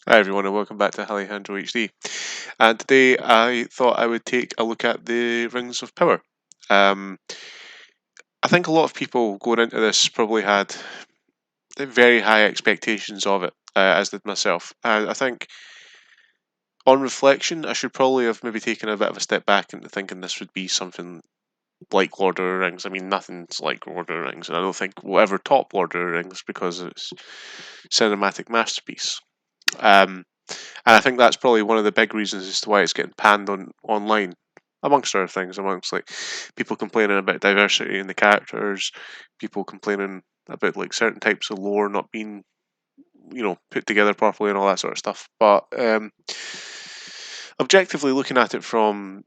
Hi everyone and welcome back to Alejandro HD. And today I thought I would take a look at the Rings of Power. Um, I think a lot of people going into this probably had very high expectations of it, as did myself. And I think on reflection, I should probably have maybe taken a bit of a step back into thinking this would be something like Lord of the Rings. I mean, nothing's like Lord of the Rings, and I don't think we'll ever top Lord of the Rings because it's cinematic masterpiece. Um, And I think that's probably one of the big reasons as to why it's getting panned on online, amongst other things, amongst like people complaining about diversity in the characters, people complaining about like certain types of lore not being, put together properly and all that sort of stuff. But objectively looking at it from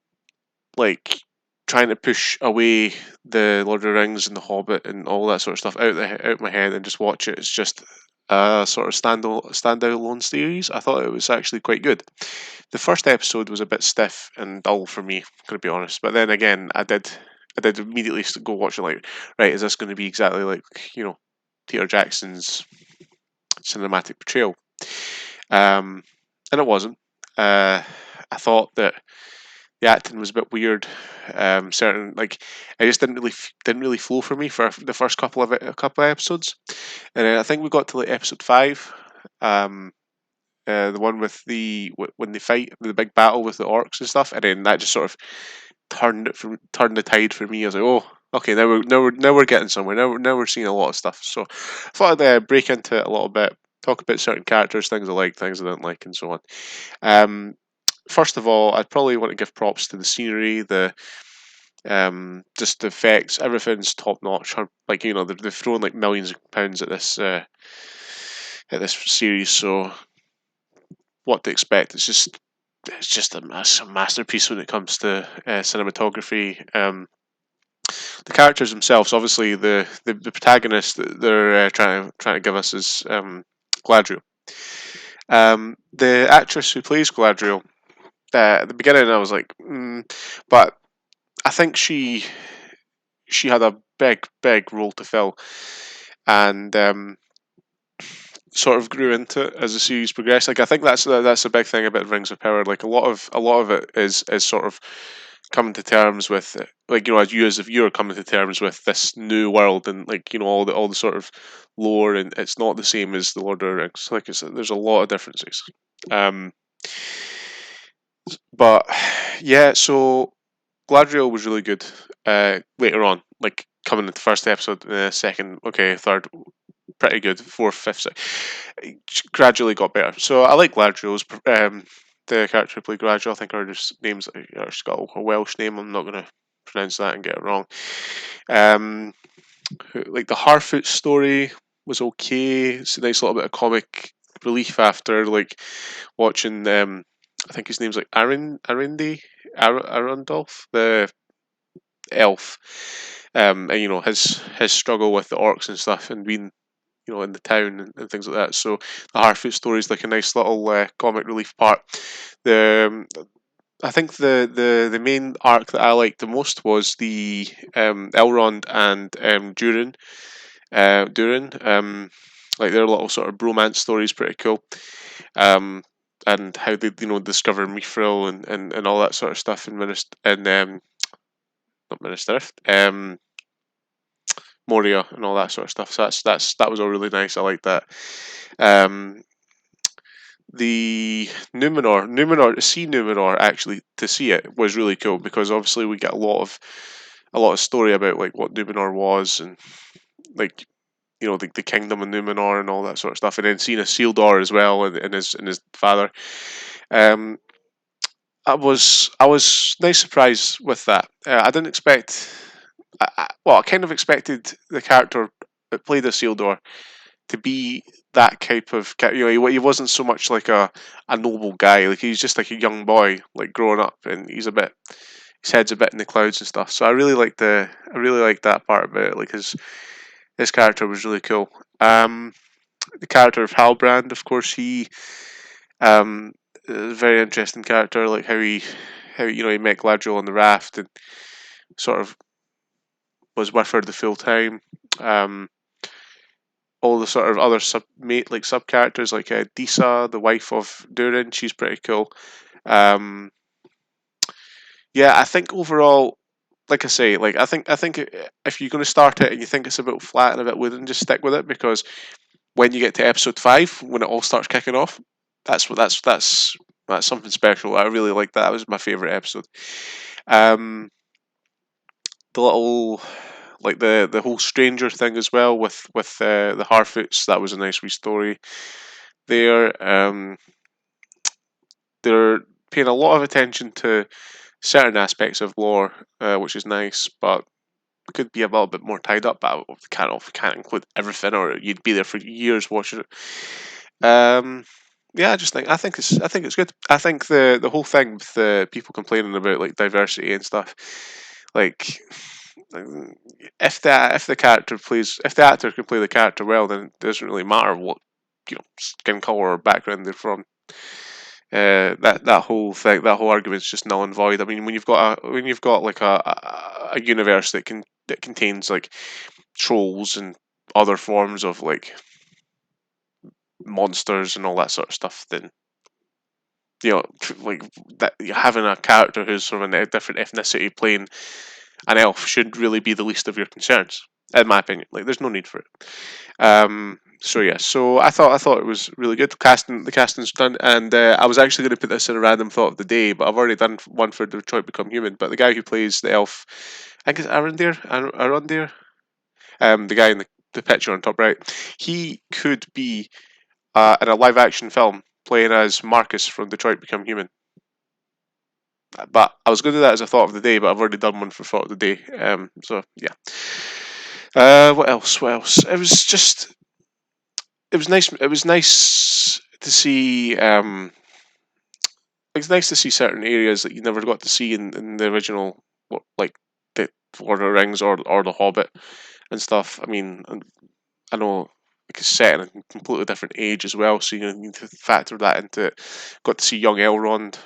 like trying to push away the Lord of the Rings and the Hobbit and all that sort of stuff out of my head and just watch it. It's just a sort of standout alone series. I thought it was actually quite good. The first episode was a bit stiff and dull for me, to be honest. But then again, I did immediately go watch it. Like, right, is this going to be exactly like Peter Jackson's cinematic portrayal? And it wasn't. I thought that the acting was a bit weird. Certain like it just didn't really flow for me for the first couple of episodes, and then I think we got to like episode 5. Um, the one with when they fight the big battle with the orcs and stuff, and then that just sort of turned the tide for me. I was like, oh, okay, now we're getting somewhere. Now we're seeing a lot of stuff. So I thought I'd break into it a little bit, talk about certain characters, things I like, things I didn't like, and so on. Um, First of all, I'd probably want to give props to the scenery, the just the effects, everything's top notch. Like they've thrown like millions of pounds at this series, so what to expect? It's just a masterpiece when it comes to cinematography. The characters themselves, obviously, the protagonist that they're trying to give us is Gladriel. The actress who plays Gladriel, at the beginning, I was like, but I think she had a big role to fill, and sort of grew into it as the series progressed. Like I think that's a big thing about Rings of Power. Like a lot of it is sort of coming to terms with like as you as a viewer coming to terms with this new world and like all the sort of lore, and it's not the same as the Lord of the Rings. Like there's a lot of differences. Um, but yeah, so Gladriel was really good. Later on, like coming into the first episode, second, okay, third, pretty good. Fourth, fifth, it gradually got better. So I like Gladriel's the character who played Gladriel. I think her just name's she's got a Welsh name. I'm not gonna pronounce that and get it wrong. Um, like the Harfoot story was okay. It's a nice little bit of comic relief after like watching. I think his name's like Arundolf, the elf, and his struggle with the orcs and stuff, and being in the town and things like that. So the Harfoot story is like a nice little comic relief part. The I think the main arc that I liked the most was the Elrond and Durin. Like their little sort of bromance story is pretty cool. Um, and how they discover Mithril and all that sort of stuff in not Minister Moria and all that sort of stuff. So that was all really nice. I like that. Um, the Numenor to see Numenor actually to see it was really cool because obviously we get a lot of story about like what Numenor was and like the kingdom of Numenor and all that sort of stuff, and then seeing Isildur as well and his father. Um, I was nice surprised with that. I didn't expect. I kind of expected the character that played Isildur to be that type of he wasn't so much like a noble guy. Like he's just like a young boy like growing up, and his head's a bit in the clouds and stuff. So I really liked that part about it. Like his character was really cool. The character of Halbrand, of course, he um is a very interesting character. Like how he met Gladriel on the raft and sort of was with her the full time. Um, all the sort of other sub characters like Disa, the wife of Durin. She's pretty cool. Um, yeah, I think overall, like I say, like I think if you're going to start it and you think it's a bit flat and a bit wooden, just stick with it, because when you get to episode 5, when it all starts kicking off, that's something special. I really like that. That was my favorite episode. Um, the little like the whole stranger thing as well with the Harfoots. That was a nice wee story there. They're paying a lot of attention to certain aspects of lore, which is nice, but could be a little bit more tied up. But we can't include everything, or you'd be there for years watching it. Yeah, I think it's good. I think the whole thing with the people complaining about like diversity and stuff, like if the actor can play the character well, then it doesn't really matter what skin color or background they're from. That whole thing, that whole argument's just null and void. I mean, when you've got like a universe that contains like trolls and other forms of like monsters and all that sort of stuff, then like that having a character who's sort of a different ethnicity playing an elf should really be the least of your concerns, in my opinion. Like, there's no need for it. So yeah, so I thought it was really good. The casting's done, and I was actually going to put this in a random thought of the day, but I've already done one for Detroit Become Human. But the guy who plays the elf, I think it's Arondir, the guy in the picture on top right, he could be in a live action film playing as Marcus from Detroit Become Human. But I was going to do that as a thought of the day, but I've already done one for thought of the day. So yeah. What else? What else? It was nice. It was nice to see. It's nice to see certain areas that you never got to see in the original, like the Lord of the Rings or the Hobbit and stuff. I mean, I know it's set in a completely different age as well, so you need to factor that into it. Got to see young Elrond.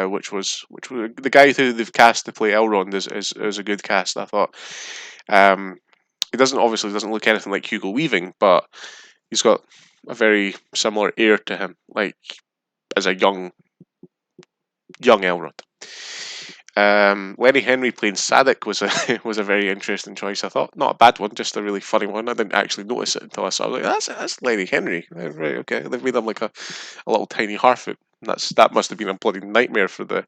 Which was the guy who they've cast to play Elrond is a good cast, I thought. Um, he doesn't look anything like Hugo Weaving, but he's got a very similar air to him, like as a young Elrond. Lenny Henry playing Sadik was a was a very interesting choice. I thought not a bad one, just a really funny one. I didn't actually notice it until I saw it. I was like, that's Lenny Henry, right? Okay, they've made him like a little tiny Harfoot. That must have been a bloody nightmare for the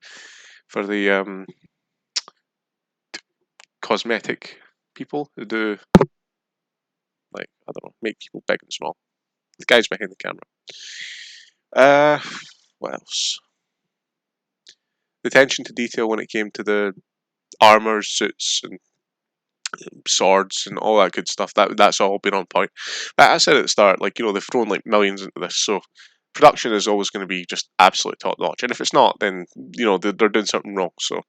cosmetic people who do, like, I don't know, make people big and small. The guys behind the camera. Uh, what else? The attention to detail when it came to the armor, suits, and swords and all that good stuff. That's all been on point. But I said at the start, like, they've thrown like millions into this, so production is always going to be just absolute top notch. And if it's not, then they're doing something wrong. So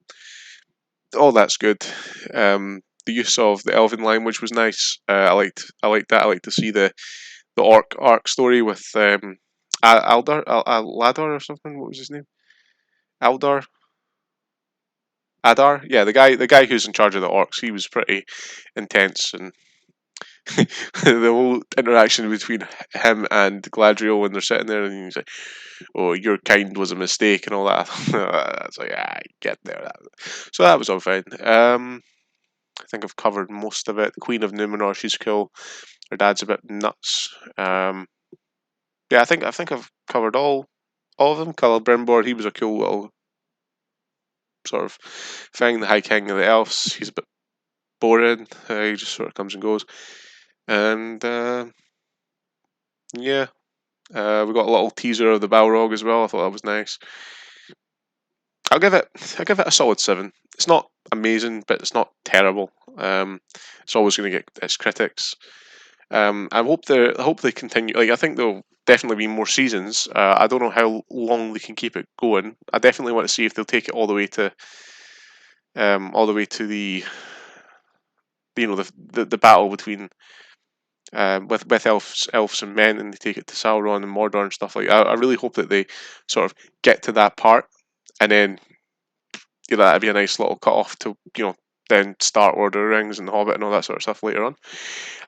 all that's good. The use of the elven language was nice. I liked that. I like to see the orc arc story with Ladar or something. What was his name? Aldar. Adar. Yeah, the guy who's in charge of the orcs. He was pretty intense, and the whole interaction between him and Gladriel when they're sitting there, and he's like, "Oh, your kind was a mistake," and all that. It's like, I get there. So that was all fine. I think I've covered most of it. The Queen of Numenor, she's cool. Her dad's a bit nuts. Yeah, I think I've covered all of them. Celebrimbor, he was a cool little sort of thing. The High King of the Elves, he's a bit boring. He just sort of comes and goes. And yeah, we got a little teaser of the Balrog as well. I thought that was nice. I'll give it a solid 7. It's not amazing, but it's not terrible. It's always going to get its critics. I hope they continue. Like, I think there'll definitely be more seasons. I don't know how long they can keep it going. I definitely want to see if they'll take it all the way to the the battle between with elves and men, and they take it to Sauron and Mordor and stuff like that. I really hope that they sort of get to that part, and then that'd be a nice little cut off to then start Lord of the Rings and The Hobbit and all that sort of stuff later on.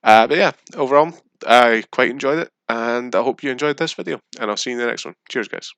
But yeah, overall, I quite enjoyed it, and I hope you enjoyed this video, and I'll see you in the next one. Cheers, guys.